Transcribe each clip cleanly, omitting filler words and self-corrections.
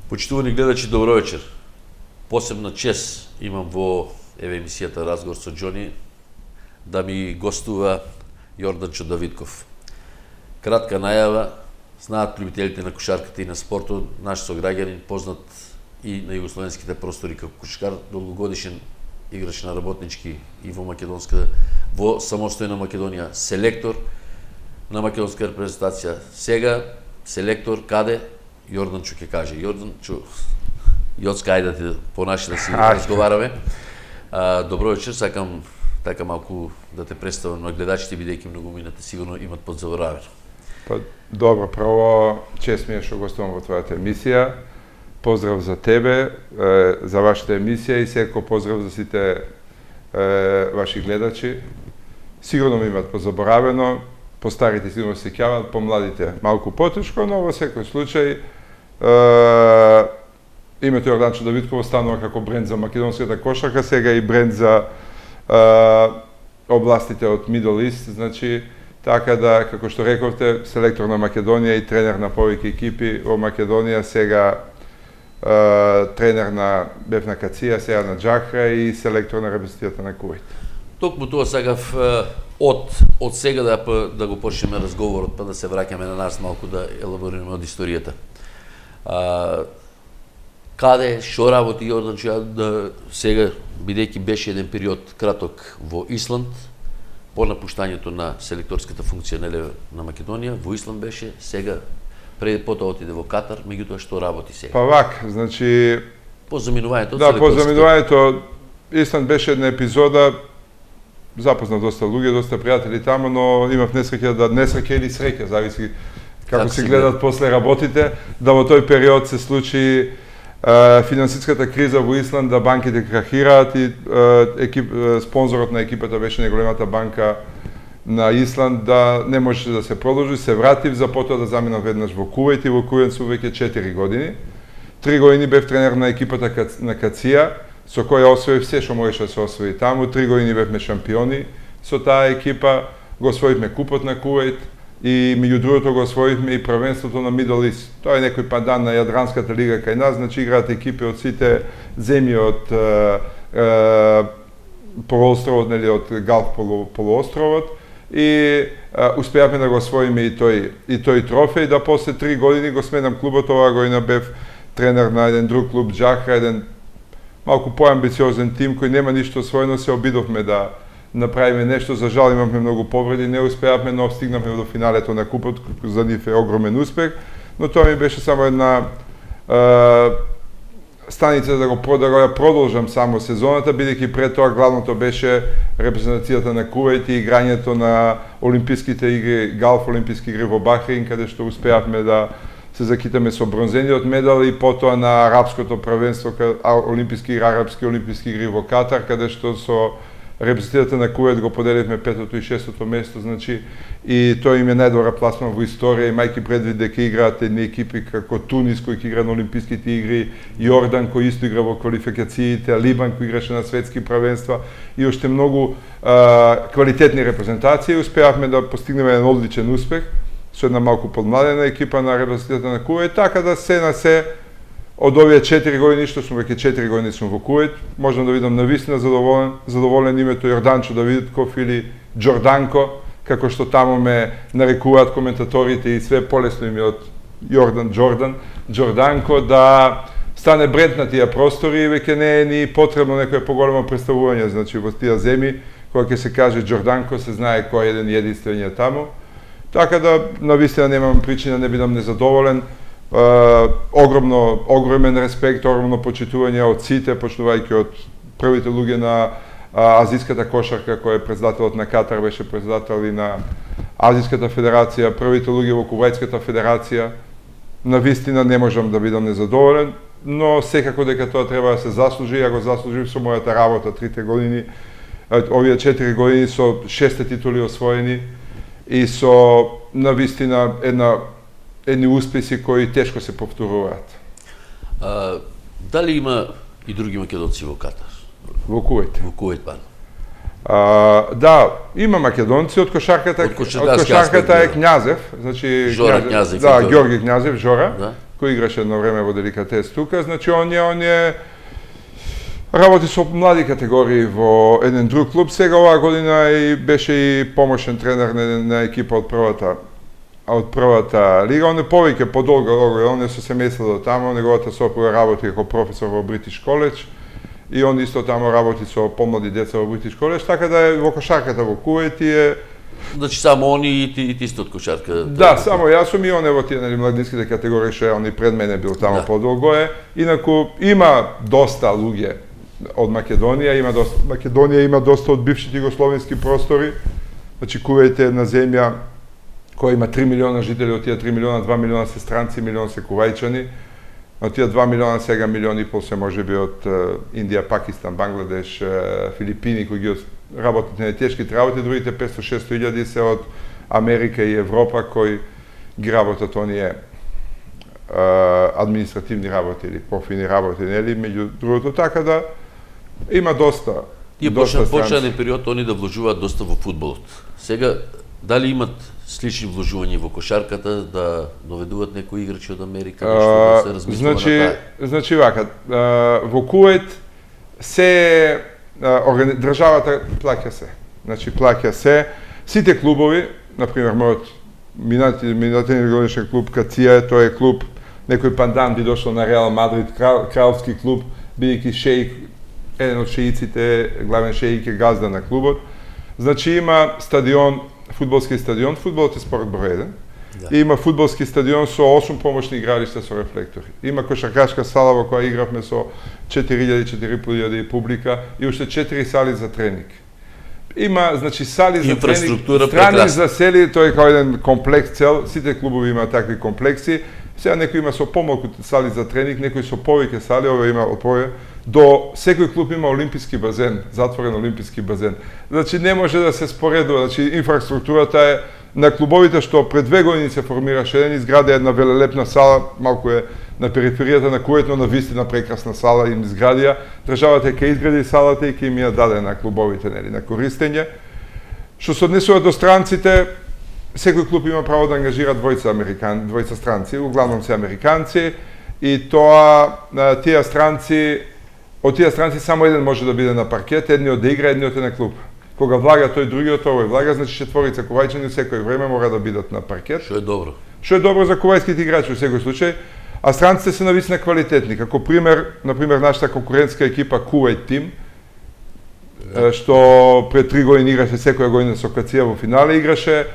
Почитувани гледачи, добро вечер. Посебна чест имам во емисијата Разговор со Џони да ми гостува Јорданчо Давидков. Кратка најава, знаат љубителите на кошарката и на спортот, наш сограѓанин, познат и на југословенските простори како кошкар, долгогодишен играч на работнички и во самостојна Македонија, селектор на македонска репрезентација. Сега селектор каде? Јорданчо ќе каже. Јорданчо, Јоцка, ајде да понаши да си разговараме. Добро вечер, сакам така малку да те представам на гледачите, бидејќи многу минати сигурно имат подзаборавено. Па добро, прво чест ми е што гостувам во твојата емисија. Поздрав за тебе, за вашата емисија и секој поздрав за сите ваши гледачи. Сигурно ми имат позаборавено, по старите сигурно се сеќаваат, по младите малку потешко, но во секој случај името Јорданчо Давидков останува како бренд за македонската кошарка, сега и бренд за областите од Middle East, значи така да, како што рековте, селектор на Македонија и тренер на повеќе екипи во Македонија, сега тренер на бев на Кација, сега на Џахра и селектор на репрезентацијата на Кувајт. Токму тоа сакав од сега да го почнеме разговорот, па да се враќаме на нас малку да елаборираме од историјата. Каде, што работи Јорданчо сега, бидејќи беше еден период краток во Исланд, по напуштањето на селекторската функција на Македонија, во Исланд беше, сега потоа отиде во Катар, меѓутоа што работи сега? Па вак, значи по заминувањето од селекторската. Да, по заминувањето Исланд беше една епизода, запознав доста луѓе, доста пријатели таму, но имав несреќа или среќа, зависи како се гледат после работите, да во тој период се случи финансиската криза во Исланд, да банките крахираат и спонзорот на екипата беше најголемата банка на Исланд, да не можеше да се продолжи, се вратив, за потоа да заминав веднаш во Кувајт и во Кувајт сум веќе 4 години. 3 години бев тренер на екипата на Кација, со која освоив се што можеше да се освои таму. 3 години бевме шампиони со таа екипа, го освоивме купот на Кувајт и меѓу другото го освоивме и првенството на Middle East. Тоа е некој пандан на Јадранската лига кај нас, значи играат екипи од сите земји од полуостровот, нели, од Галф полуостровот и успеавме да го освоиме и тој трофеј, да после 3 години го сменам клубот. Оваа година бев тренер на еден друг клуб, Џахра, еден малку поамбициозен тим кој нема ништо освоено, се обидовме да направиме нешто, за жал имавме многу повреди, не успеавме, но стигнавме до финалето на купот, за нив е огромен успех, но тоа ми беше само една станица да го продолжам само сезоната, бидејќи пред тоа главното беше репрезентацијата на Кувајт и играњето на олимписките игри, Галф олимписки игри во Бахрейн, каде што успеавме да се закитаме со бронзениот медал и потоа на арапското првенство, арапски олимписки игри во Катар, каде што со репрезентацијата на Кувајт го поделивме 5-то и 6-то место, значи и тоа им е најдобра пласман во историја, имајќи предвид дека играат едни екипи како Тунис кој игра на олимписките игри, Јордан кој исто игра во квалификациите, Либан кој играше на светски првенства и уште многу квалитетни репрезентации. Успеавме да постигнеме еден одличен успех со една малку подмладена екипа на репрезентацијата на Кувајт, така да се на се од овие 4 години, што сум веќе 4 години сум во Кувајт, можам да видам навистина задоволен името Јорданчо Давидков или Џорданко, како што таму ме нарекуваат коментаторите и све полесно им е од Џорданко, да стане бренд на тие простори и веќе не е ни потребно некое поголемо представување, значи во тие земји, кога ќе се каже Џорданко, се знае кој е еден единствен е таму. Така да, навистина немам причина, не бидам незадоволен. Огромен респект, огромно почитување од сите, почнувајќи од првите луѓе на Азиската кошарка, кој е председателот на Катар, беше председател и на Азиската федерација, првите луѓе во Кувајтската федерација. Навистина не можам да бидам незадоволен, но секако дека тоа треба да се заслужи, ја го заслужив со мојата работа 3 години, овие 4 години со 6 титули освоени и со навистина едни успеси кои тешко се повторуваат. Дали има и други македонци во Катар? Во Кувајт. Во Кувајт, па. Да, има македонци од кошарката. Од кошарката е Књазев, значи Жора Књазев. Да, Ѓорги Књазев, Жора. Да. кој играше едно време во Деликатес тука, значи он е работи со млади категории во еден друг клуб, сега оваа година и беше и помошен тренер на екипа од првата лига, он е повеќе подолго, он е со семејството тамо, неговата сопруга работи како професор во Бритиш коледж и он исто тамо работи со помлади деца во Бритиш коледж, така да е во кошарката во Кувејт е. Значи само они и ти сте од кошарка. Да, само јас сум и он е во тие младинските категории, што он и пред мене бил тамо подолго е. Инаку има доста луѓе од Македонија, Македонија има доста од бившите југословенски простори. Значи Кувејт е една земја која има 3 милиона жители, од тие 3 милиона, 2 милиона се странци, милион се кувајчани. Од тие 2 милиона сега милион и пол се можеби од Индија, Пакистан, Бангладеш, Филипини, кои ги работат на тешките работи, другите 500-600 илјади се од Америка и Европа кои ги работат оние административни работи или пофини работи, нели, меѓу другото, така да има доста. И почнен период они да вложуваат доста во фудбалот. Сега дали имат слични вложувања во кошарката, да доведуваат некои играчи од Америка, нешто да се размислува на таа? Значи вака, во Кувејт се државата плаќа се. Значи плаќа се. Сите клубови, например, мојот минатен годишен клуб Кација, тој е клуб, некој пандан би дошло на Реал Мадрид, кралски клуб, бидејќи шеик, еден од шеиците, главен шеик е газда на клубот. Значи има стадион, фудбалски стадион, фудбалот е спорт број 1. Да. И има фудбалски стадион со 8 помошни игралишта со рефлектори. Има кошаркашка сала во која игравме со 4.000-4.500 публика и уште 4 сали за тренинг. Има, значи, сали за тренинг, страни за сели, тој е како еден комплекс цел, сите клубови имаат такви комплекси. Сега некој има со помалку сали за тренинг, некој со повеќе сали, ова има повеќе. До секој клуб има олимписки базен, затворен олимписки базен. Значи не може да се споредува, значи инфраструктурата е на клубовите што пред 2 години се формираше еден, изгради една велелепна сала, малку е на периферијата на Кувејт, но на вистина прекрасна сала им изградија. Државата ќе изгради салата и ќе им ја даде на клубовите, нели, на користење. Што се однесува до странците, секој клуб има право да ангажира двојца странци, углавном се американци, и тоа тие странци, од тие странци само еден може да биде на паркет, едниот да игра, едниот е на клуб. Кога влага тој другиот, овој влага, значи четворица кувајчани секој време мора да бидат на паркет. Што е добро. Што е добро за кувајските играчи во секој случај, а странците се навистина квалитетни. Како пример, например, нашата конкурентска екипа Кувејт Тим, што пред 3 години играше секоја година со Кација во финале, играше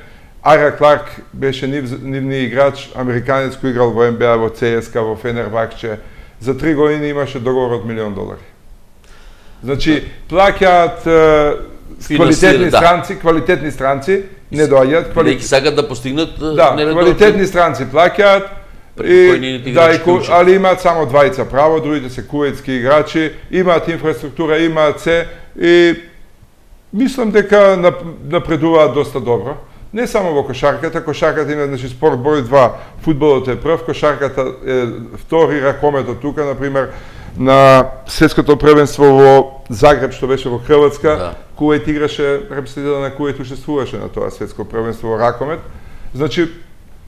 Ара Кларк, беше нивни играч, американец кој играл во НБА, во ЦСКА, во Фенербахче. За 3 години имаше договор од $1 милион. Значи, плаќаат квалитетни странци, не доаѓаат. Бидејќи сакат да постигнат квалитетни странци плаќаат, али имаат само двајца право, другите се кувејтски играчи, имаат инфраструктура, имаат се и мислам дека напредуваат доста добро. Не само во кошарката, кошарката има, значи, спорт број 2, фудбалот е прв, кошарката е втори, ракометот тука, например, на светското првенство во Загреб, што беше во Хрватска, Кувејт играше, репрезентативот на Кувејт учествуваше на тоа светско првенство во ракомет. Значи,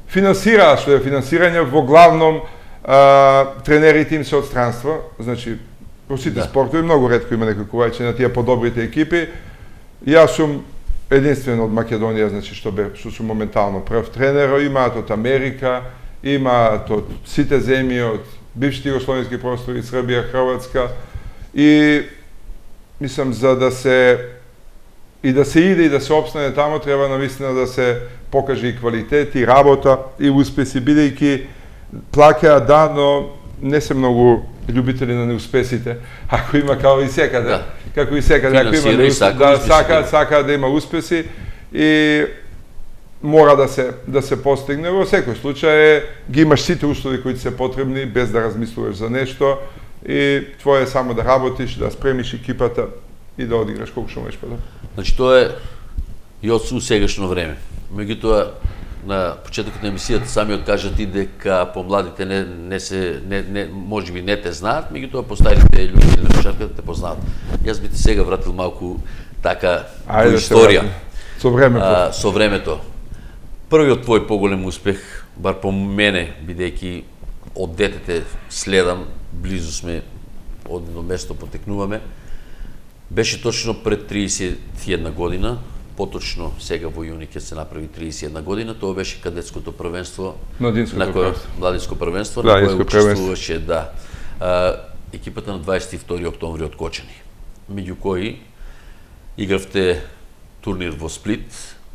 финансираа, што е финансирање, во главном тренерите им се од странство, значи, во сите спортови, многу ретко има некој кувајче на тие подобрите екипи. Јас сум единствен од Македонија, значи, што сум моментално прв тренер, имаат од Америка, имаат од сите земји, од бившите југословенски простори, Србија, Хрватска, и мислам за да се иде и да се опстане тамо, треба навистина да се покаже и квалитет, и работа, и успеси, бидејќи плаќаат, да, но не се многу љубители на неуспесите, ако има како и секаде, како и секаде, ако има неуспеси, сакаат да има успеси и мора да се постигне. Во секој случај ги имаш сите услови кои се потребни без да размислуваш за нешто и твое е само да работиш, да спремиш екипата и да одиграш колку што можеш подобро. Значи тоа е и од сегашно време. Меѓутоа на почетокот на емисијата самиот кажа ти дека помладите не можеби не те знаат, меѓутоа постарите луѓе на кошарката те познаат. Јас би ти сега вратил малку така историја. Со времето. Со времето. Првиот твој поголем успех, бар по мене, бидејќи од детете следам, близу сме, од едно место потекнуваме. Беше точно пред 31 година, поточно сега во јуни ќе се направи 31 година, тоа беше кадетското првенство, младинско првенство, на кое учествуваше екипата на 22 октомври од Кочани, меѓу кои игравте турнир во Сплит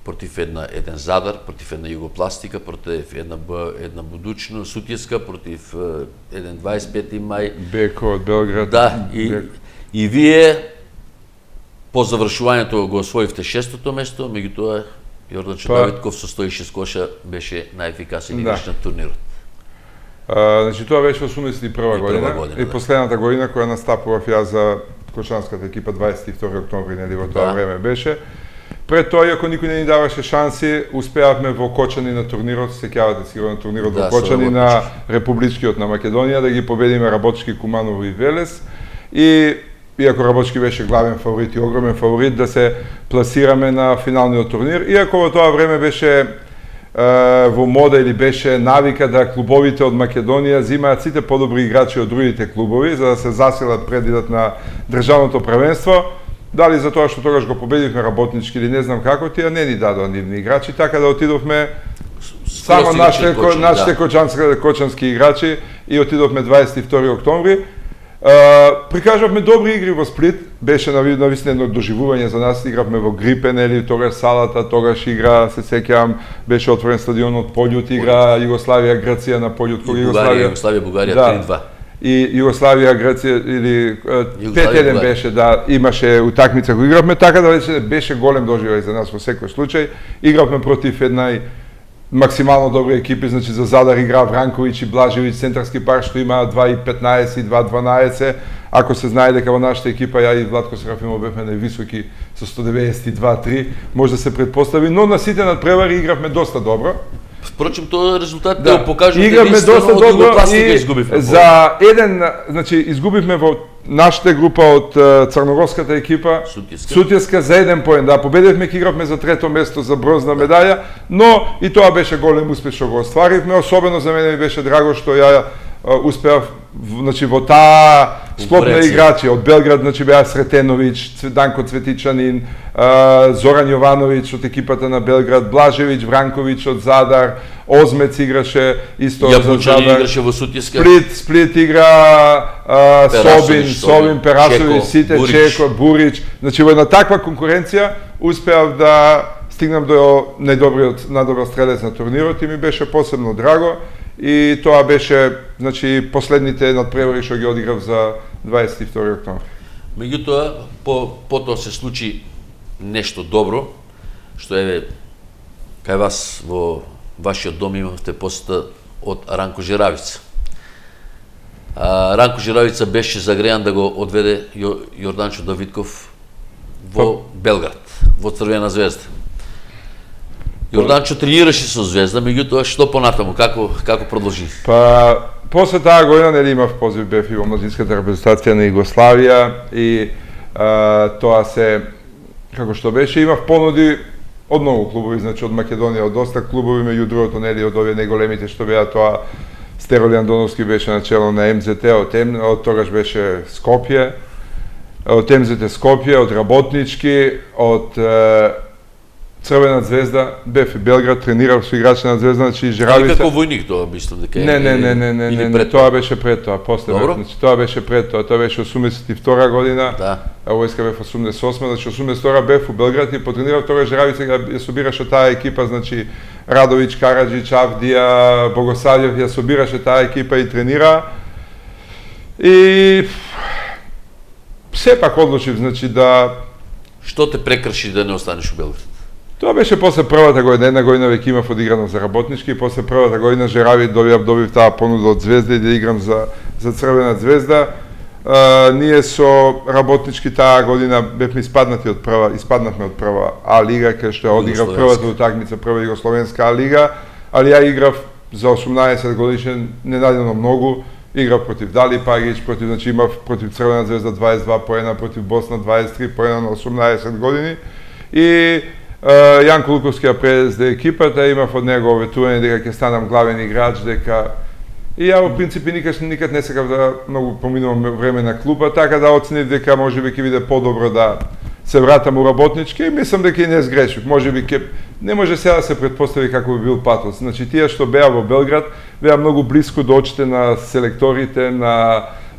против еден Задар, против една Југопластика, против една Будучно, Сутјеска, против еден 25 мај. Беко од Белград. Да, и вие по завршувањето го освоивте 6-то место, меѓутоа Јорданчо Давидков со 106 коша беше најефикасен играч на турнирот. Значи тоа беше 81 година и последната година која настапував ја за кочанската екипа 22 октомври, нели во тоа време беше. Пред тоа, иако никој не ни даваше шанси, успеавме во Кочани на турнирот, сеќавате сигурно на турнирот во Кочани на Републичкиот на Македонија, да ги победиме Работчки, Куманово и Велес. И иако Работчки беше главен фаворит и огромен фаворит, да се пласираме на финалниот турнир. Иако во тоа време беше во мода или беше навика да клубовите од Македонија земаат сите подобри играчи од другите клубови за да се засилат пред идат на државното првенство. Дали за тоа што тогаш го победивме Работнички или не знам како, тие не ни дадоа нивни играчи, така да отидовме само нашите кочански играчи и отидовме 22 октомври. Прикажавме добри игри во Сплит, беше навистина едно доживување за нас, игравме во Грипен, или тогаш салата, тогаш игра, се сеќавам, беше отворен стадионот Полјут, игра Југославија, Грција на Полјут, кога Југославија, Бугарија 3-2. И Југославија, Грција или 5-1 беше, да, имаше утакмица која игравме, така да беше голем доживај за нас во секој случај. Игравме против една максимално добри екипи, значи за Задар игра Вранковиќ и Блажевиќ, центарски пар што има 2.15 и 2.12. Ако се знае дека во нашата екипа ја и Владко Серафимов бевме највисоки со 192-3, може да се предпостави, но на сите надпревари игравме доста добро. Впрочем, тоа резултатите го покажуваат игравме доста добро и изгубивме. За еден, значи изгубивме во нашата група од црногорската екипа Сутјеска за 1 поен. Да, победивме, ки игравме за трето место за бронзна медаља, но и тоа беше голем успех што го остваривме. Особено за мене ми беше драго што ја успеав, значи во таа склоп на играчи од Белград, значи беа Сретеновиќ, Данко Цветичанин, Зоран Јовановиќ од екипата на Белград, Блажевиќ, Вранковиќ од Задар, Озмец играше исто за Задар. Играше во Сутјеска. Сплит игра Собин, Перасовиќ, сите Чеко, Бурич. Значи во една таква конкуренција успеав да стигнам до најдобриот стрелец на турнирот и ми беше посебно драго. И тоа беше, значи, последните надпревари што ги одиграв за 22 октомври. Меѓутоа, потоа се случи нешто добро, што еве кај вас во вашиот дом имавте посета од Ранко Жеравица. Ранко Жеравица беше загреан да го одведе Јорданчо Давидков во Белград, во Црвена звезда. Јорданчо тренираше со Звезда, меѓутоа што понатаму, како продолжи? Па после таа година нели имав позив, бев и во младинската репрезентација на Југославија и тоа се како што беше, имав понуди од многу клубови, значи од Македонија, од доста клубови, меѓу другото нели од овие најголемите што беа тоа Стероли Андоновски беше начело на МЗТ, од тогаш беше Скопје, од МЗТ Скопје, од Работнички, од Црвена звезда, бев и Белград, тренирав со играчи на Звезда, значи Жеравица. Како војник тоа мислам дека Не, тоа беше пред тоа, после значи тоа беше пред тоа, тоа беше 82 година. Да. А војска бев 88, значи 82 бев у Белград и потренирав тогаш Жеравица ја собираше таа екипа, значи Радовиќ, Караџич, Авдија, Богосавјев ја собираше таа екипа и тренира. И сепак одлучив, значи да Што те прекрши да не останеш у Белград? Тоа беше после првата година, една година веќе имав одиграно за Работнички и после првата година добив таа понуда од Звезда и да играм за Црвена звезда. Ние со Работнички таа година бевме испаднавме од прва А лига, кај што одиграв првата утакмица, прва југословенска А лига, али ја играв за 18 годишен ненадено многу. Играв против Дали Пагич, имав против Црвена звезда 22 поена, против Босна 23 поена на 18 години. И Јанко Луковски ја презеде екипата, имав од него оветување дека ќе станам главен играч, дека И ја во принцип никад не сакав да многу поминувам време на клуба, така да оценив дека можеби ќе биде подобро да се вратам у работнички и мислам дека и не сгрешив. Можеби не може сега да се претпостави како би бил патот. Значи тие што беа во Белград, беа многу блиску до очите на селекторите,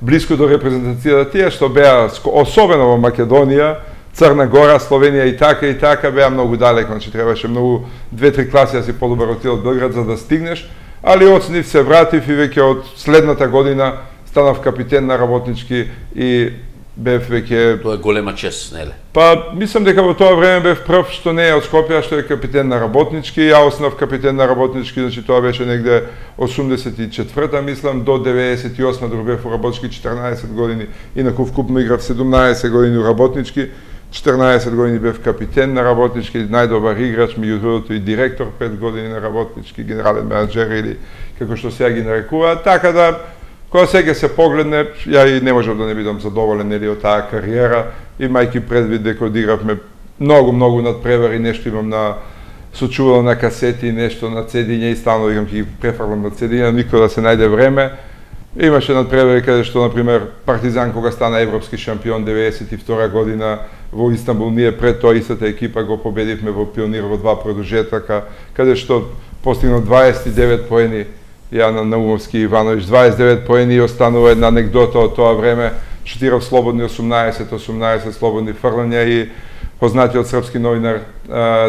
блиску до репрезентацијата, тие што беа особено во Македонија, Црна Гора, Словенија и така беа многу далеко, значи требаше многу 2-3 класи да си подобар отидел од Белград за да стигнеш, али оценив се вратив и веќе од следната година станав капитен на работнички и бев веќе... Тоа е голема чест, неле? Па, мислам дека во тоа време бев прв што не е од Скопје, што е капитен на работнички. Ја останав капитен на работнички, значи тоа беше негде 84-та, мислам, до 98-та, док бев во работнички 14 години. Инаку вкупно играв 17 години у работнички, 14 години бев капитен на работнички, најдобар играч, меѓу другото и директор 5 години на работнички, генерален менаџер или како што сега ги нарекуваат, така да кога сега се погледне, ја и не можам да не бидам задоволен нели од таа кариера, имајќи предвид дека одигравме многу надпревари, нешто имам на сочувал на касети, нешто на цедиња и стално играм ќе ги префрлам на цедиња, никој да се најде време. Имаше надпревари каде што, например, Партизан кога стана европски шампион 92 година во Истанбул, ние пред тоа истата екипа го победивме во Пионир во 2 продолжетака, каде што постигнал 29 поени, Јана Наумовски и Ивановиќ, 29 поени и останува една анегдота од тоа време, шутирав слободни 18 слободни фрлања и познатиот српски новинар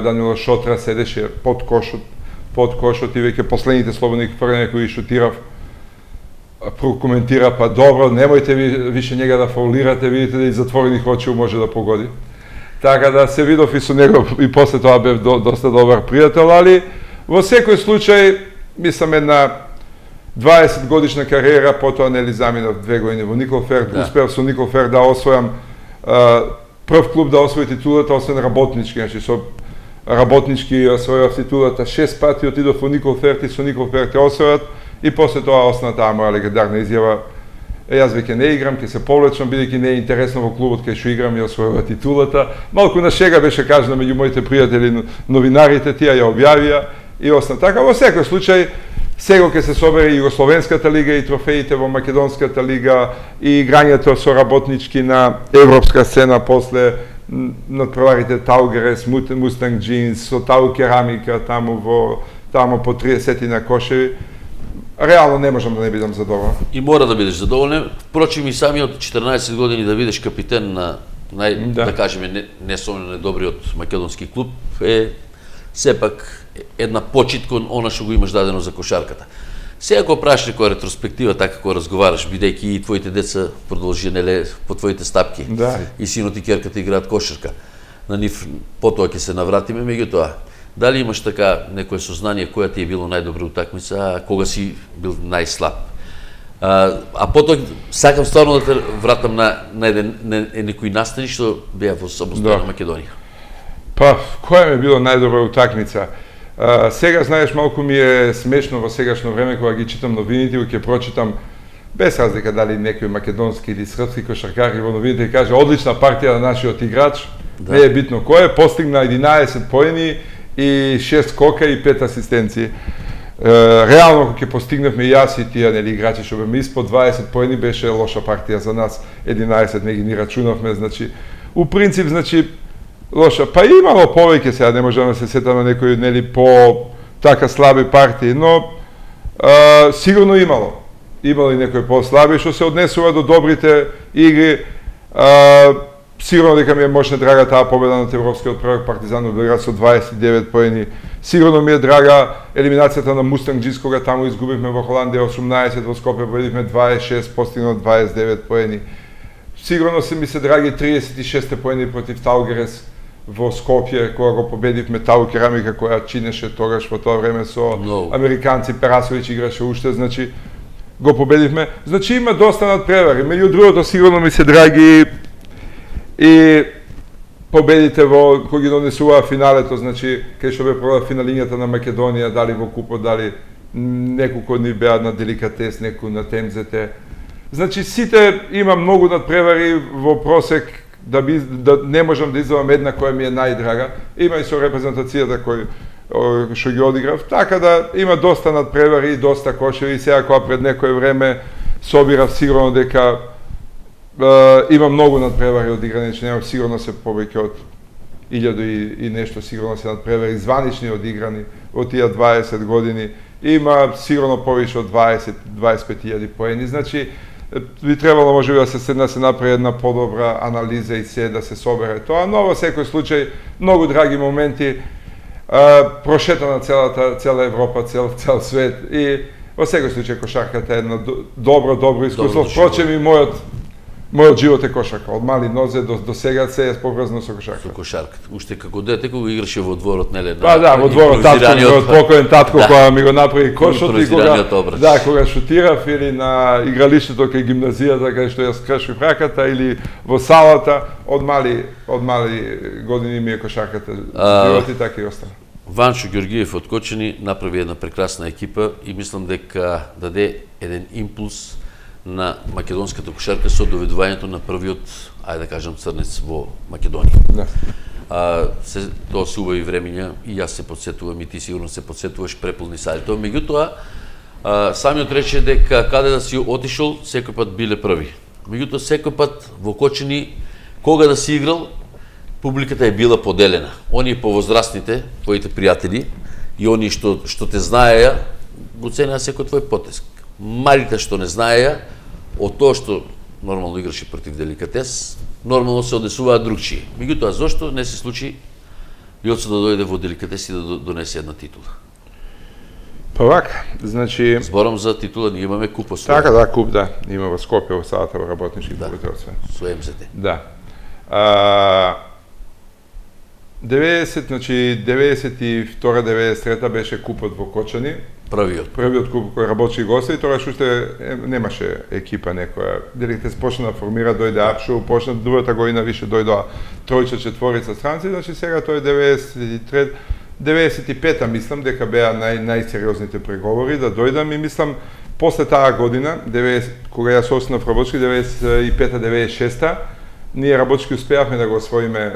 Данило Шотра седеше под кошот и веќе последните слободни фрлања кои шутирав прокоментира, па добро, немојте више njega да фаулирате, видите да и затворених очи може да погоди. Така да се видов и со него и после тоа бев доста добар пријател, али во секој случај, мислам една 20 годишна кариера, потоа нели заминав 2 години во Николфер, успеав со Николфер да освојам прв клуб да освои титулата, освен работнички, значи со работнички освојав титулата 6 пати, отидов во Николфер и со Николфер те освојат и после тоа остана таа моја легендарна изјава: јас веќе не играм, ќе се повлечам бидејќи не е интересно во клубот кај што играм и освојува титулата. Малку на шега беше кажано меѓу моите пријатели новинарите, тие ја објавија и остана така. Во секој случај, сега ќе се собере Југословенската лига и трофеите во Македонската лига и играњето со работнички на европска сцена, после надпреварите Таугерес, Мустанг Джинс, со Тау Керамика таму по 30 на кошеви. Реално не можам да не бидам задоволен. И мора да бидеш задоволен. Впрочем и самиот 14 години да бидеш капитен на да кажеме несомнено добриот македонски клуб е сепак една почит кон она што го имаш дадено за кошарката. Сега кога правиш некоја ретроспектива, така кога разговараш, бидејќи и твоите деца продолжиле по твоите стапки, и синот и керката играат кошарка, на нив потоа ќе се навратиме, меѓутоа, дали имаш така некое сознание која ти е било најдобра утакмица, а кога си бил најслаб? А потоа сакам стварно да те вратам на некои настани што беа во самостојна Македонија. Па, која ми е било најдобра утакмица? Сега, знаеш, малку ми е смешно во сегашно време кога ги читам новините и ќе прочитам без разлика дали некој македонски или српски кошаркар во новините и каже одлична партија на нашиот играч, не е битно кој е, постигна 11 поени и 6 скока и 5 асистенции. Реално кога ќе постигнавме јас и тие нели играчи што беме испод 20 поени, беше лоша партија за нас. 11 не ги ни рачунавме, значи у принцип значи лоша. Па имало повеќе, сега не можам да се сетам на некои нели по така слаби партии, но сигурно имало. Имало и некои по-слаби што се однесува до добрите игри. Сигурно дека ми е мощна драга таа победа над европскиот првак Партизан од Белград со 29 поени. Сигурно ми е драга елиминацијата на Мустанг Джинс кога таму изгубивме во Холандија 18, во Скопје победивме 26, постигнал 29 поени. Сигурно ми се драги 36 поени против Таугерес во Скопје, кога го победивме Тау Керамика, која чинеше тогаш во тоа време со американци, Перасовиќ играше уште, значи го победивме. Значи има доста надпревари. Меѓу другото, сигурно ми се драги и победите во кои ги донесува финалето, значи кај што бе прода финалињата на Македонија, дали во купот, дали неколку ни беа на деликатес, некој на темзете. Значи сите има многу надпревари во просек, да не можам да извадам една која ми е најдрага. Има и со репрезентацијата кој што ги одиграв, така да има доста надпревари и доста кошеви. Сега кога пред некое време собирав сигурно дека има многу надпревари одиграни, значи нема сигурно се повеќе од 1000 и нешто сигурно се надпревари званични одиграни во тие 20 години. Има сигурно повеќе од 20-25.000 поени, значи би требало можеби да се направи една подобра анализа и се да се собере тоа, но во секој случај многу драги моменти, прошетана цела Европа, цел свет и во секој случај кошарката е едно добро искуство. Впрочем и мојот живот е кошарка, од мали нозе до сега се е поврзано со кошарка. Со кошарката. Уште како дете кога играше во дворот, неле? Да, во дворот татко, покоен татко кога ми го направи кошот и кога шутирав или на игралиштето кај гимназијата кај што ја скршив раката или во салата, од мали години ми е кошарката. Живот и така и остана. Ванчо Ѓоргиев од Кочани направи една прекрасна екипа и мислам дека даде еден импулс на македонската кошарка со доведувањето на првиот, ајде да кажам, црнец во Македонија. Да. Тоа се убави времења и јас се подсетувам и ти сигурно се подсетуваш преполни сали. Тоа меѓутоа самиот рече дека каде да си отишол секој пат биле први. Меѓутоа секој пат во Кочани кога да си играл публиката е била поделена. Оние повозрастните, твоите пријатели и оние што те знаеја го ценеа секој твој потез. Малите што не знаеја, од тоа што нормално играше против Деликатес, нормално се однесуваат другчии. Меѓутоа, зошто не се случи Јоцо да дојде во Деликатес и да донесе една титула? Па вака, значи... Зборам за титула, ние имаме куп во Скопје. Така, да, куп, да. Има во Скопје, во салата во работнички клубите од све. Со МЗТ. Да. 92-93 беше купот во Кочани. Првиот куп кој работи гости, и тогаш уште немаше екипа некоја. Деликатес почна да формира, дојде Апшу, почна другата година више дојдоа тројча, четворица странци, значи сега тој 95-та мислам дека беа најсериозните преговори да дојдам и мислам после таа година, кога јас останав работчки 95-96-та, ние работчки успеавме да го освоиме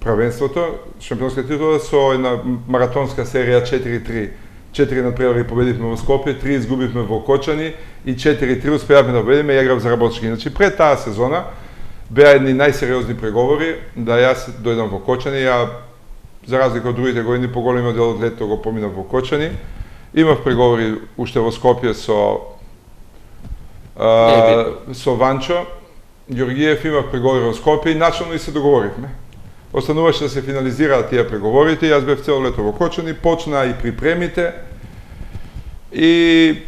правенството, шампионска титула со една маратонска серија 4-3. 4 надпревари победивме во Скопје, 3 изгубивме во Кочани и 4-3 успеавме да победиме и играв за работчки. Значи пред таа сезона беа едни најсериозни преговори да јас дојдам во Кочани, ја за разлика од другите години поголемиот дел од летото го поминав во Кочани. Имав преговори уште во Скопје со Ванчо Ѓоргиев, имав преговори во Скопје и начално и се договоривме. Остануваше да се финализираат тие преговорите, јас бев цело лето во Кочани, почна и припремите и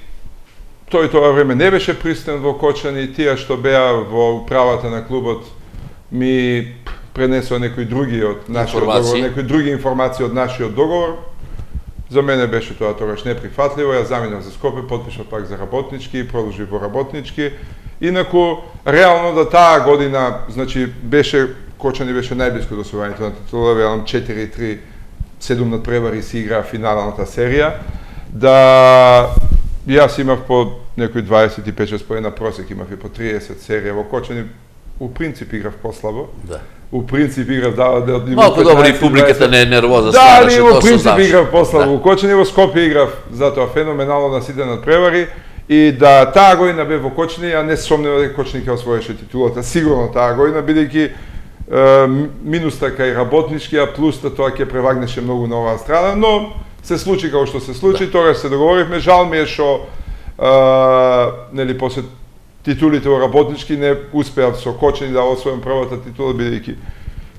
тој тоа време не беше пристан во Кочани, тие што беа во управата на клубот ми пренесоа некои други од нашиот договор, некои други информации од нашиот договор. За мене беше тоа тогаш неприфатливо, јас заминав за Скопје, потпишав пак за работнички и продолжив во работнички. Инаку, реално да таа година, значи, Кочани беше најблиско до освојањето на титула, велам 4-3, 7 надпревари си играа финалната серија, да јас имав по некои 25 поена просек, имав и по 30 серија во Кочани, у принцип играв послабо. Да. У принцип играв малку добро и публиката не е нервоза. Да, али у принцип играв послабо во Кочани, во Скопје играв затоа феноменално на сите надпревари и да таа година бев во Кочани, ја не сомневам дека Кочани ќе освоеше титулата, сигурно таа година, бидејќи минуста кај работнички, а плюста тоа ќе превагнеше многу на оваа страна, но се случи како што се случи, тогаш се договоривме, жал ми е што нели после титулите во работнички не успеав со Кочани да освојам првата титула, бидејќи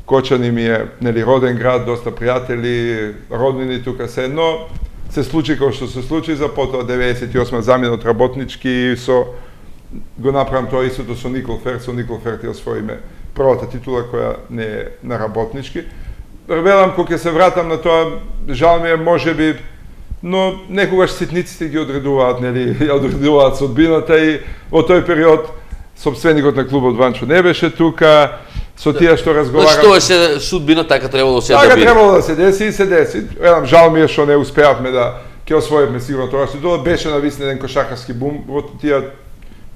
Кочани ми е нели роден град, доста пријатели, роднини тука се, но се случи како што се случи, за потоа 98 замина од работнички со го направам тоа истото со Никол Ферт, ја освоиме првата титула која не е на работнички. Велам, кога ќе се вратам на тоа, жал ми е можеби, но некогаш ситниците ги одредуваат, нели, ја одредуваат судбината и во тој период сопственикот на клубот Ванчо не беше тука, со тие што разговарам. Што е се судбина, така требало се да биде. Така требало да се деси и се деси. Велам, жал ми е што не успеавме да ќе освоиме сигурно тоа титула, беше навистина еден кошаркарски бум во тие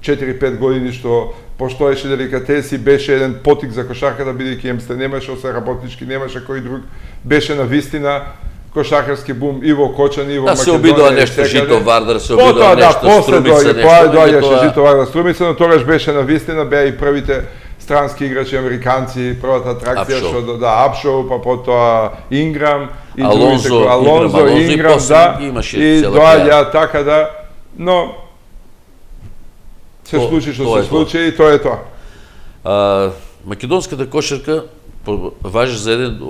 4-5 години што постоеше Деликатес и беше еден потик за кошарката, бидејќи МСТ немаше, освен работнички немаше кој друг, беше на вистина кошаркарски бум и во Кочани, и во Да, се Македонија. обидува нешто Жито Вардар, се обидува нешто Струмица, доаѓаше Жито Вардар, Струмица, но тогаш беше навистина, беа и првите странски играчи американци, првата атракција што Апшоу, па потоа Инграм и Алонзо, Инграм, да, и доаѓа така да, но се случи што се случи и тоа е тоа. Македонската кошарка важи за еден,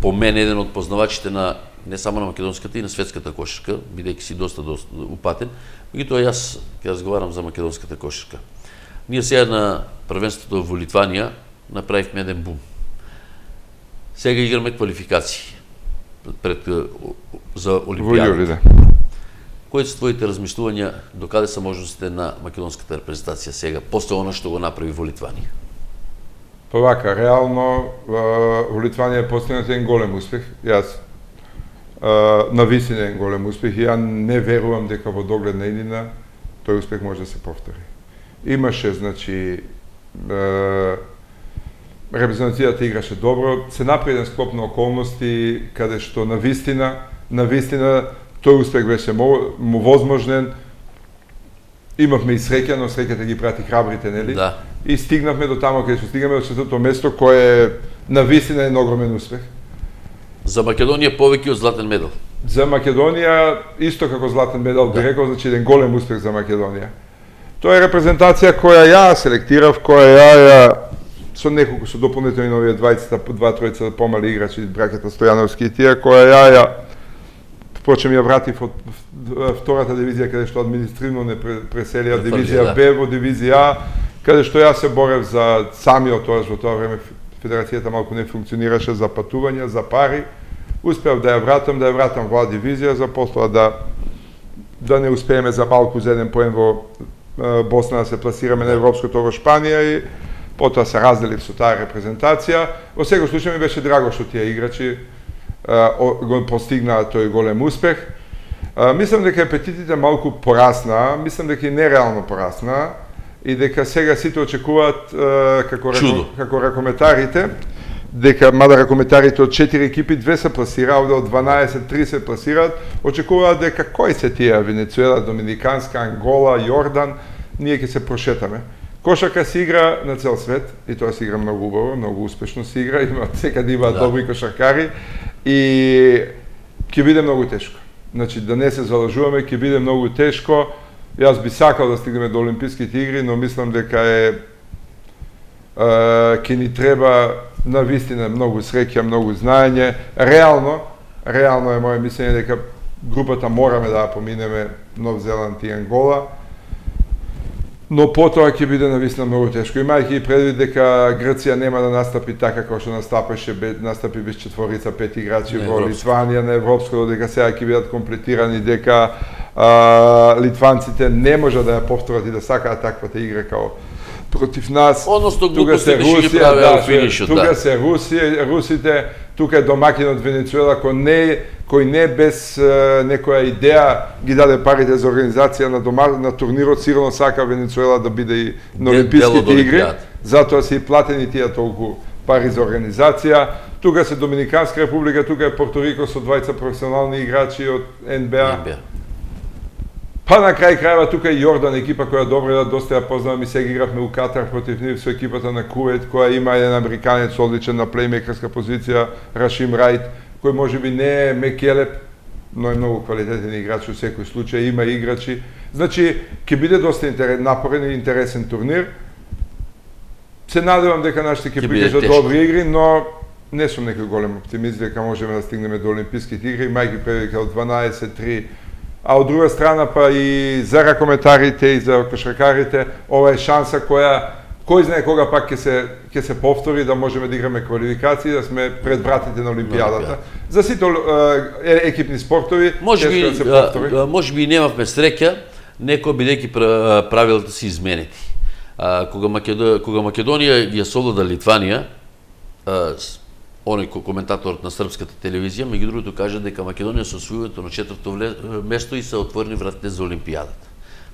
по мене, еден од познавачите на не само на македонската и на светската кошарка, бидејќи си доста упатен, меѓутоа јас ќе разговарам за македонската кошарка. Ние сега на првенството во Литванија направивме еден бум. Сега играме квалификации за Олимпијадата. Кои се твоите размислувања, докаде се можностите на македонската репрезентација сега, после она што го направи во Литванија? Па вака, реално во Литванија е постигнат еден голем успех. Јас навистина еден голем успех и ја не верувам дека во догледна иднина тој успех може да се повтори. Имаше, значи, репрезентацијата играше добро, се направи еден склоп на околности каде што навистина тој успех беше му возможнен. Имавме и среќа, но среќата ги прати храбрите, нели? Да. И стигнавме до тамо каде што стигаме, до четвртото место, кое е навистина еден огромен успех. За Македонија повеќе од златен медал. За Македонија исто како златен медал би рекол, значи еден голем успех за Македонија. Тоа е репрезентација која ја селектирав, која ја со неколку со дополнителни овие два-тројца помали играчи, браќата Стојановски и тие, која ја впрочем ја вратив од втората дивизија каде што административно не преселија дивизија Б во дивизија А, каде што јас се борев за самиот тоа во тоа време федерацијата малку не функционираше за патување, за пари. Успеав да ја вратам во дивизија, за после да не успееме за малку за еден поен во Босна да се пласираме на европското во Шпанија и потоа се разделив со таа репрезентација. Во секој случај ми беше драго што тие играчи го постигнаа тој голем успех. Мислам дека апетитите малку порасна, мислам дека и нереално порасна и дека сега сите очекуваат како ракометарите, дека мада ракометарите од 4 екипи 2 се пласираа, од 12 3 се пласираат, очекуваат дека кои се тие Венецуела, Доминиканска, Ангола, Јордан, ние ќе се прошетаме. Кошарка се игра на цел свет и тоа се игра многу убаво, многу успешно се игра, секаде има добри кошаркари и ќе биде многу тешко. Значи да не се залажуваме, ќе биде многу тешко. Јас би сакал да стигнеме до Олимписките игри, но мислам дека ќе ни треба навистина многу среќа, многу знаење. Реално е моје мислење дека групата мораме да ја поминеме Нов Зеланд и Ангола. Но потоа ќе биде навистина многу тешко. Имајќи предвид дека Грција нема да настапи така како што настапи без четворица, 5 играчи во Литванија на европско, дека сега ќе бидат комплетирани, дека литванците не може да ја повторат и да сакаат таквата игра као против нас. Односно глупостите што ги правеа во финишот. Тука се русите, тука е домакинот Венецуела кој не без некоја идеја ги даде парите за организација на турнирот, сигурно сака Венецуела да биде и на Олимписките игри, затоа се и платени тие толку пари за организација. Тука се Доминиканска република, тука е Порто Рико со 2 професионални играчи од НБА. Па на крај крајва тука и Јордан, екипа која добро доста ја познавам и сега игравме у Катар против нив со екипата на Кувейт, која има еден американец одличен на плеймейкерска позиција, Рашим Рајт, кој можеби не е Мекелеп, но е многу квалитетен играч во секој случај, има играчи. Значи, ќе биде доста напорен и интересен турнир. Се надевам дека нашите ќе прикажат добри игри, но не сум некој голем оптимист дека можеме да стигнеме до Олимписките игри, мајки предвика од 12-3, а од друга страна па и за ракометарите и за кошаркарите, ова е шанса кој знае кога пак ќе се повтори да можеме да играме квалификации, да сме пред вратите на Олимпијадата. За сите екипни спортови тешко да се повтори. Може би немавме среќа, некој бидејќи правилата се изменети. Кога Македонија ја совлада Литванија, оној коментаторот на српската телевизија, меѓу другото кажа дека Македонија со освојувањето на 4-то место и се отворени вратите за Олимпијадата.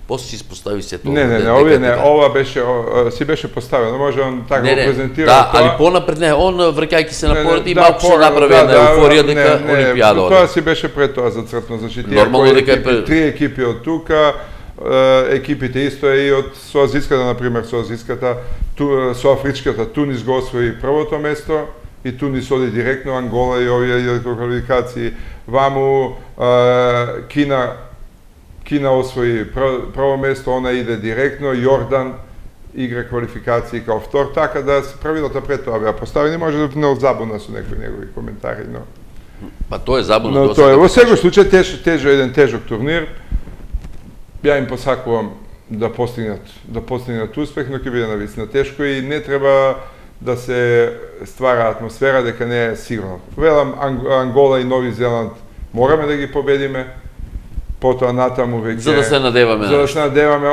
После си испостави се тоа. Не, овие не, ова беше си беше поставено, може он така го презентира тоа. Да, али понапред не, он враќајќи се напоред и малку се направи една еуфорија дека Олимпијада. Тоа си беше пред тоа зацртно, значи нормално дека три екипи од тука, екипите исто е и од Соазиската, например, Соазиската, со Афричката Тунис го освои првото место и Тунис оди директно, Ангола и овие квалификации, ваму Кина освои прво место, она иде директно, Јордан игра квалификации као втор, така да се правилата пред тоа беа поставени, може да не забуна со некои негови коментари, но па тоа е забуна, но тоа е во секој случај еден тежок турнир. Ја им посакувам да постигнат успех, но ќе биде навистина тешко и не треба да се ствара атмосфера дека не е сигурно. Велам, Ангола и Нови Зеланд мораме да ги победиме, потоа натаму веќе за да се надеваме. За да се надеваме,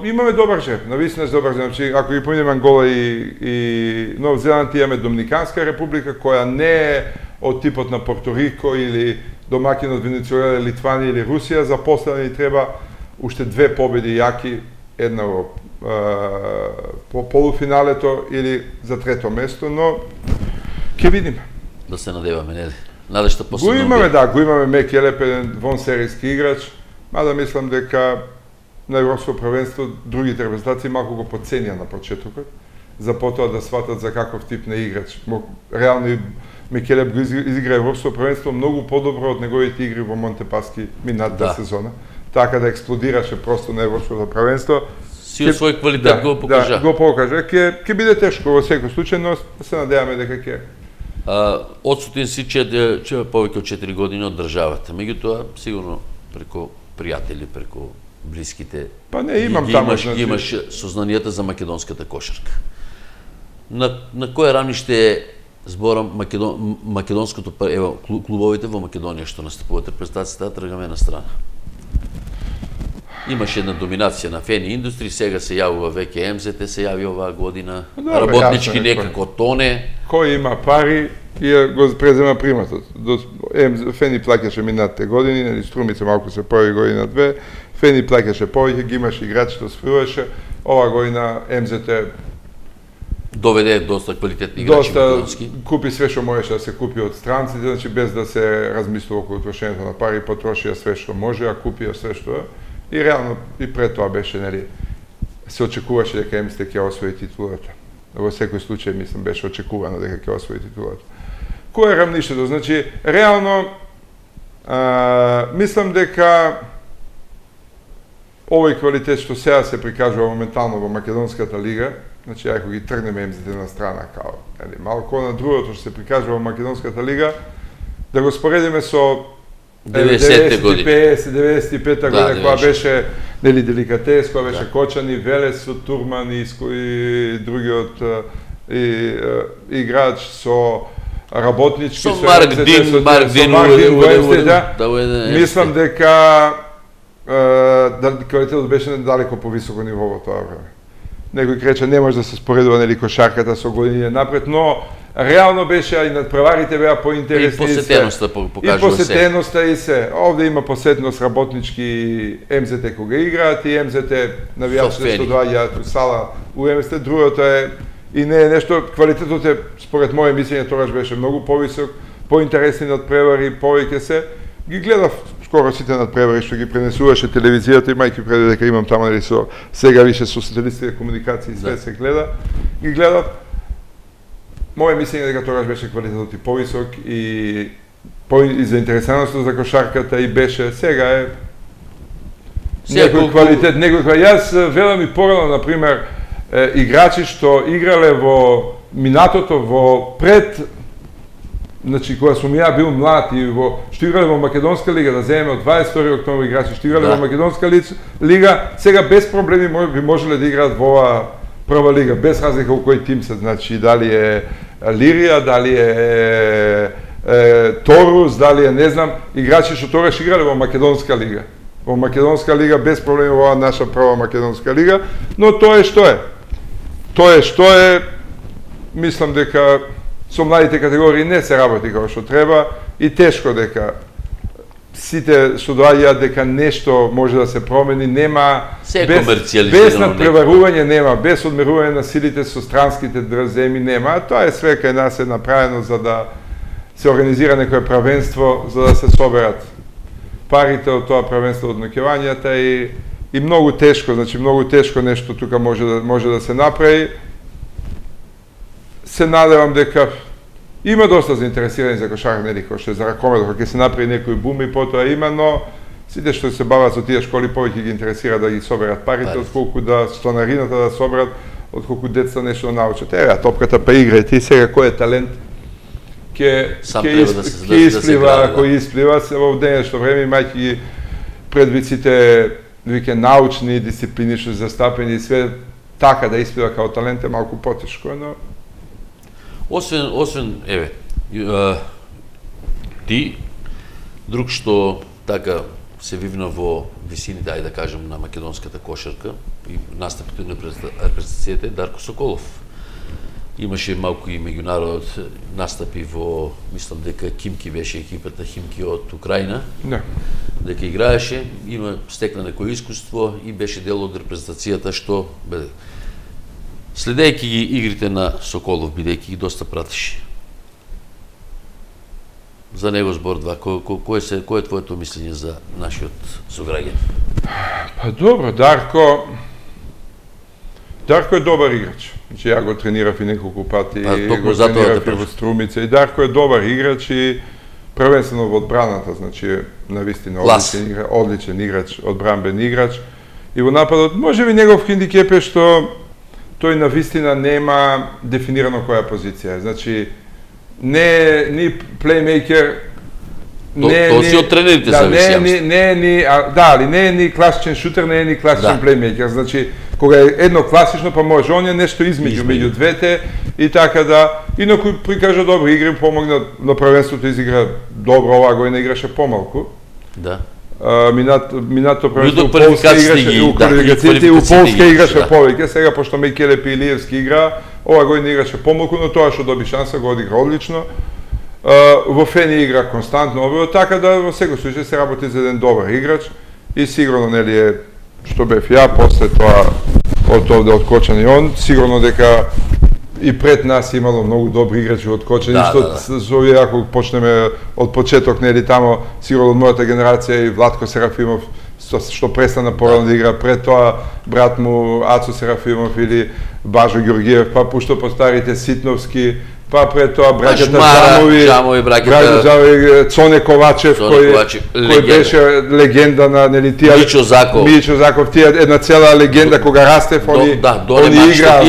имаме добар жеп, навистина добар жеп. Значи, ако ги поминеме Ангола и Нов Зеланд, имаме Доминиканска република која не е од типот на Порто Рико или домакин од Венецуела, Литванија или Русија, за после ни треба уште две победи јаки, една во по полуфиналето или за трето место, но ќе видиме. Да се надеваме, нели? Надежта го имаме, го имаме Мекелеп, еден вонсеријски играч, мада мислам дека на Европско првенство другите репрезентации малку го подценија на почетокот, за потоа да сватат за каков тип на играч. Реално Мекелеп го изигра Европско првенство многу подобро од неговите игри во Монтепаски минатата сезона, така да експлодираше просто на Европското првенство. Си свој квалитет го покажа. Да, го покажа. Ќе биде тешко во секој случај, но се надеваме дека ќе. Одсутен си повеќе од 4 години од државата. Меѓутоа, сигурно преку пријатели, преку блиските. Па не, имам таму. Имаш сознанијата за македонската кошарка. На кое рамниште е зборам македонското, ево, клубовите во Македонија што настапуваат репрезентацијата, тргаме на страна. Имаше една доминација на Фени Индустри, сега се јавува веќе МЗТ, се јави оваа година. Работнички некако тоне. Кој има пари и го презема приматот. Фени плаќаше минатите години, Струмица малку се појави година две, Фени плаќаше повеќе, ги имаше играчи што освојуваше. Оваа година МЗТ доведе доста квалитетни играчи македонски. Купи све што можеше да се купи од странците, значи без да се размислува околу трошењето на пари, потрошија све што може, а купија све што е. И реално и пред тоа беше, нели, се очекуваше дека МЗТ ќе освои титулата. Во секој случај, мислам, беше очекувано дека ќе освои титулата. Кој е рамништето? Значи, реално, мислам дека овој квалитет што сега се прикажува моментално во Македонската лига, значи, ако ги тргнеме МЗТ на страна, као, нели, малку на другото што се прикажува во Македонската лига, да го споредиме со 90-те години. 95-та година, која беше, нели, деликатес, која беше Кочани, Велес, Турман и другиот играч со работнички, со Марк Дин, мислам дека квалитетот беше далеко повисоко ниво во тоа време. Некој рече не може да се споредува, нели, кошарката со години напред, но реално беше и надпреварите беа поинтересни. И посетеноста покажува се. И посетеноста и се. Овде има посетност работнички МЗТ кога играат и МЗТ навијачите што доаѓаат у сала у МЗТ. Другото е и не е нешто, квалитетот е според моје мислење тогаш беше многу повисок, поинтересни надпревари, повеќе се. Ги гледав скоро сите надпревари што ги пренесуваше телевизијата, имајќи преди дека имам таму, нели, со сега више со сателитските комуникации све се гледа. Ги гледав. Моје мислење дека тогаш беше квалитетот и повисок и заинтересираноста за кошарката и беше, сега е некој квалитет, Јас велам и порано, например, играчи што играле во минатото, во пред, значи, кога сум ја бил млад и што играле во Македонска лига, да земеме од 22 октомври играчи што играле во Македонска лига, сега без проблеми би можеле да играат во оваа прва лига, без разлика у кој тим се, значи, дали е Лирија, дали е Торус, дали е, не знам, играчи што тогаш играле во Македонска лига. Во Македонска лига, без проблеми во оваа наша прва Македонска лига, но тоа е што е. Тоа е што е, мислам дека со младите категории не се работи како што треба и тешко дека сите што доаѓаат дека нешто може да се промени, нема без надпреварување нема, без одмерување на силите со странските земји нема, тоа е све кај нас е направено за да се организира некое правенство за да се соберат парите од тоа правенство од ноќевањата и многу тешко, значи многу тешко нешто тука може да се направи. Се надевам дека има доста заинтересирани за кошарка, нели, кој што е за ракомет, кога ќе се направи некој бум и потоа има, но сите што се бават со тие школи повеќе ги интересира да ги соберат парите, отколку да станарината да соберат, отколку деца нешто да научат. Ева, топката па играјте и сега кој е талент ќе исплива, ако исплива во денешно време, имајќи ги предвид сите веќе научни дисциплини што застапени и све, така да исплива као талент е малку потешко, но Освен, еве, ти, друг што така се вивна во висините, ајде да кажем, на македонската кошарка и настапите на репрезентацијата е Дарко Соколов. Имаше малку и меѓународ настапи во, мислам дека Химки беше екипата Химки од Украина, дека играеше, има стекна некој искуство и беше дел од репрезентацијата што бе. Следејќи ги игрите на Соколов, бидејќи ги доста пратиш. За него збор два, кој е твоето мислење за нашиот сограѓан? Па добро, Дарко е добар играч. Значи ја го тренирав и неколку пати, го тренирав и во Струмица и Дарко е добар играч и првенствено во одбраната, значи навистина одличен играч, одбранбен играч. И во нападот можеби негов хендикеп е што тој навистина нема дефинирано која позиција. Значи, ни плеймейкер, Тоа си од тренерите зависи. Не е ни класичен шутер, не е ни класичен плеймейкер. Значи, кога е едно класично, па може, он е нешто измеѓу двете и така да, инаку прикажа добри игри, помогна на првенството, изигра добро, оваа година играше помалку. Да. Минато првенство у Полска играше, у квалификациите у Полска играше повеќе, сега пошто Микеле Пилиевски игра, оваа година играше помалку, но тоа што доби шанса го одигра одлично. Во Фени игра константно, така да во секој случај се работи за еден добар играч и сигурно нели е што бев ја после тоа од овде од Кочани он, сигурно дека и пред нас имало многу добри играчи од Кочани, што овие ако почнеме од почеток нели тамо сигурно од мојата генерација и Владко Серафимов што престана порано да игра, пред тоа брат му Ацо Серафимов или Бажо Ѓоргиев, па пушто по старите Ситновски, па пред тоа браќата Жамови, Цоне Ковачев, кој беше легенда на нели тие Мичо Заков, тие една цела легенда кога растев, они игра,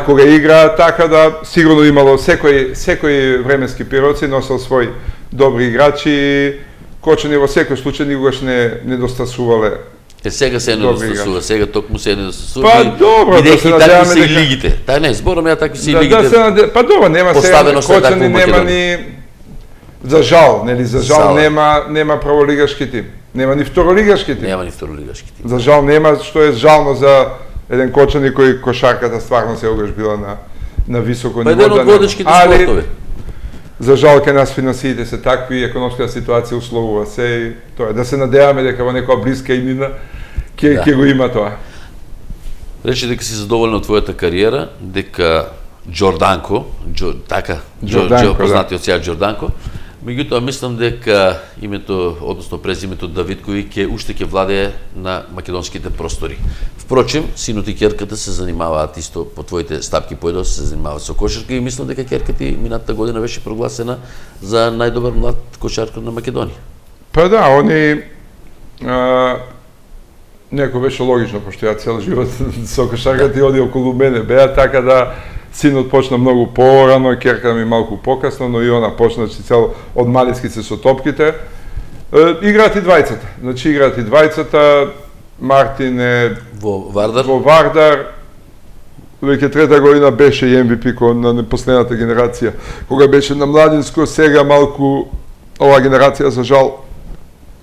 кога игра, така да сигурно имало секој временски период си носел свој добри играчи. Кочани во секој случај никогаш не недостасувале. Сега се недостасува, сега токму се недостасува. Па добро, да се надеваме се и лигите. Та не, зборам ја такви се и лигите. Па добро, нема сега Кочани нема ни за жал, нели за жал нема праволигашки тим. Нема ни второлигашки тим. За жал нема, што е жално за еден Кочани кој кошарката стварно сегогаш била на високо ниво. Па еден од водечките спортови. За жал кај нас финансиите се такви, економската ситуација условува се и тоа да се надеваме дека во некоја блиска иднина ќе го има тоа. Рече дека си задоволен од твојата кариера, дека Џорданко, познатиот сега Џорданко, меѓутоа мислам дека името, односно презимето Давидкови уште ќе владее на македонските простори. Впрочем, синот и ќерката се занимаваат исто по твоите стапки поедо, се занимаваат со кошарка и мислам дека ќерката ти минатата година беше прогласена за најдобар млад кошаркар на Македонија. Па да, они некој беше логично, пошто ја цел живот со кошарката и оди околу мене беа, така да синот почна многу порано, ќерка ми малку покасно, но и она почна цел од малиски се со топките. Играат и двајцата. Значи играат и двајцата. Мартин е во Вардар. Веќе трета година беше и MVP на последната генерација. Кога беше на младинско, сега малку оваа генерација за жал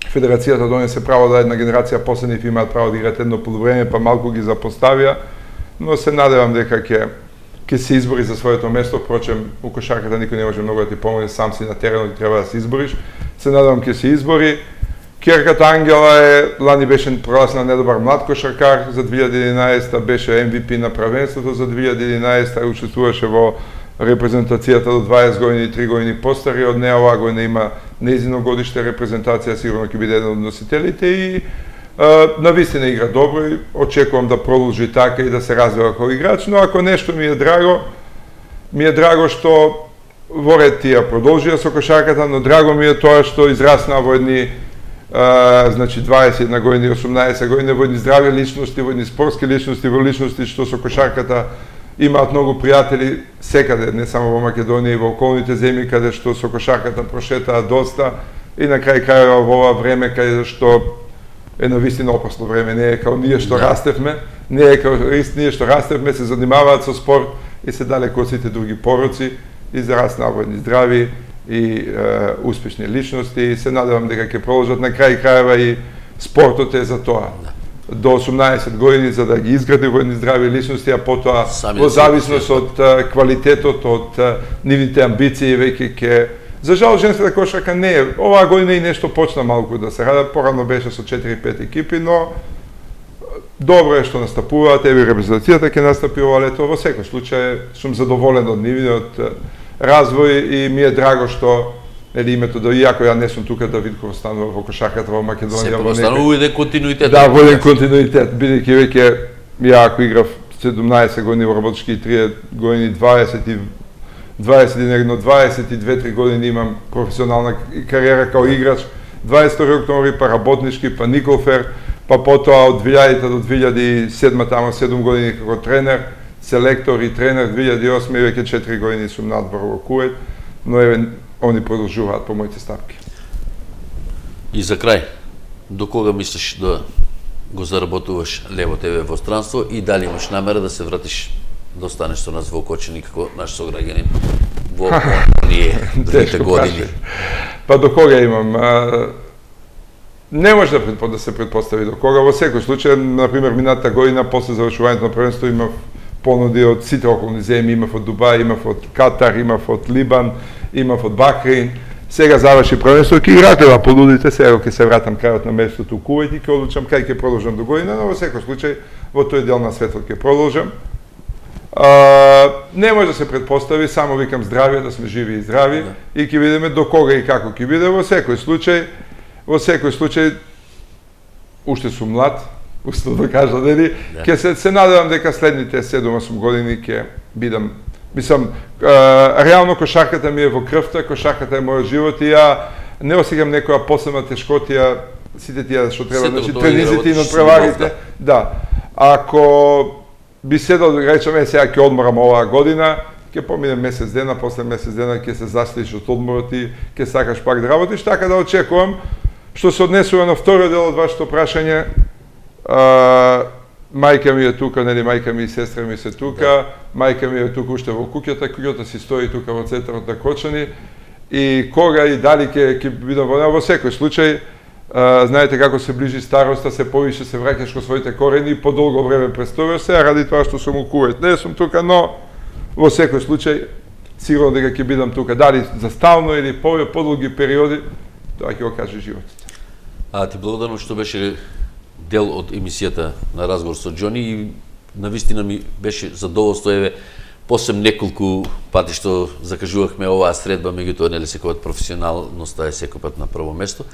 федерацијата донесе право да една генерација последнив имаат право да играат едно полувреме, па малку ги запоставија, но се надевам дека ќе ќе се избори за своето место, впрочем у кошарката никој не може многу да ти помогне, сам си на теренот и треба да се избориш. Се надевам ќе се избори. Керката Ангела лани беше прогласена недобар млад кошаркар, за 2011 беше MVP на првенството, за 2011 учествуваше во репрезентацијата до 20 години и 3 години постари од неа, оваа година има нејзино годиште репрезентација, сигурно ќе биде еден од носителите и навистина игра добро и очекувам да продолжи така и да се развива како играч, но ако нешто ми е драго што во ред тие продолжија со кошарката, но драго ми е тоа што израсна во едни значи 21 години, 18 години, во едни здрави личности, во едни спортски личности, во личности што со кошарката имаат многу пријатели секаде, не само во Македонија и во околните земји, каде што со кошарката прошетаат доста и на крај крајава во ова време каде што е навистина опасно време, не е као ние што растевме, ние што растевме, се занимаваат со спорт и се далеку од сите други пороци и зараснаа во едни здрави и успешни личности и се надевам дека ќе продолжат на крај крајава и спортот е за тоа. До 18 години за да ги изгради во едни здрави личности, а потоа во зависност од квалитетот, од нивните амбиции веќе ќе. За жал женската кошарка не е. Оваа година и нешто почна малку да се рада, порано беше со 4-5 екипи, но добро е што настапуваат, еви репрезентацијата ќе настапи ова лето, во секој случај сум задоволен од нивниот развој и ми е драго што името да, иако ја не сум тука да Давидков станува во кошарката во Македонија, во станува еден континуитет. Да, во еден континуитет, бидејќи веќе ја ако играв 17 години во работнички и 3 години 22-3 години имам професионална кариера као играч, 22 октомври па работнички, па Николфер, па потоа од 2000 до 2007 тамо 7 години како тренер, селектор и тренер, 2008 и веќе 4 години сум надбор во Кует, но еве они продолжуваат по моите стапки. И за крај, до кога мислиш да го заработуваш левот еве во странство и дали имаш намера да се вратиш да останеш со нас во Окочени како наш сограѓанин во оние другите години? Па до кога имам? Не може да се предпостави до кога. Во секој случај, например, минатата година, после завршувањето на првенство, имав понуди од сите околни земји, имав од Дубај, имав од Катар, имав од Либан, имав од Бахрейн. Сега заврши првенство, ќе играте понудите, сега ќе се вратам крајот на месецот у Кувајт и ќе одлучам кај ќе продолжам до година, но во секој случај во тој дел на светот ќе продолжам. Не може да се предпостави, само викам здравје, да сме живи и здрави и ќе видиме до кога и како ќе биде. Во секој случај, уште сум млад, уште да кажа, нели, ќе се надевам дека следните 7-8 години ќе бидам. Мислам, реално кошарката ми е во крвта, кошарката е мојот живот и ја не осеќам некоја посебна тешкотија, сите тие што треба, значи тренизите и надпреварите. Да. Ако би седал да речеме сега ќе одморам оваа година, ќе помине месец дена, после месец дена ќе се застиш од одморот и ќе сакаш пак да работиш, така да очекувам. Што се однесува на вториот дел од вашето прашање, мајка ми е тука, нели, мајка ми и сестра ми се тука, мајка ми е тука уште во куќата си стои тука во центарот на Кочани и кога и дали ќе бидам во секој случај, знаете како се ближи староста, се повише се враќаш кон своите корени и подолго време престојуваш се, ради тоа што сум у Кувајт. Не сум тука, но во секој случај сигурно дека ќе бидам тука, дали за стално или подолги периоди, тоа ќе го каже животот. Ти благодарам што беше дел од емисијата на разговор со Џони и навистина ми беше задоволство, еве, посеб неколку пати што закажувавме оваа средба, меѓутоа нели секојот професионалноста е секојпат на прво место.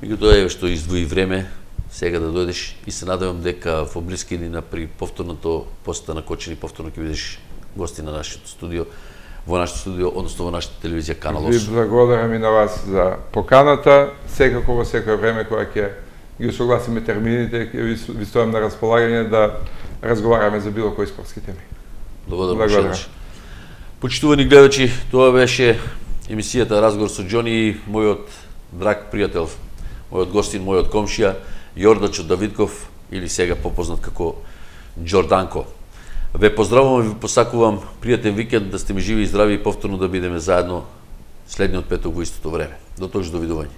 Меѓутоа еве што издвои време сега да дојдеш и се надевам дека во блиски дни при повторното посета на Кочани повторно ќе бидеш гости на нашето студио, односно во нашата телевизија Канал 8. Ви благодарам и на вас за поканата. Секако во секој време кога ќе ги согласиме термините, ќе ви стојам на располагање да разговараме за било кои спортски теми. Благодарам. Почитувани гледачи, тоа беше емисијата Разговор со Џони и мојот драг пријател, мојот гостин, мојот комшија, Јордачо Давидков, или сега попознат како Џорданко. Ве поздравувам и ви посакувам пријатен викенд, да сте ми живи и здрави и повторно да бидеме заедно следниот петок во истото време. До тогаш, довидување.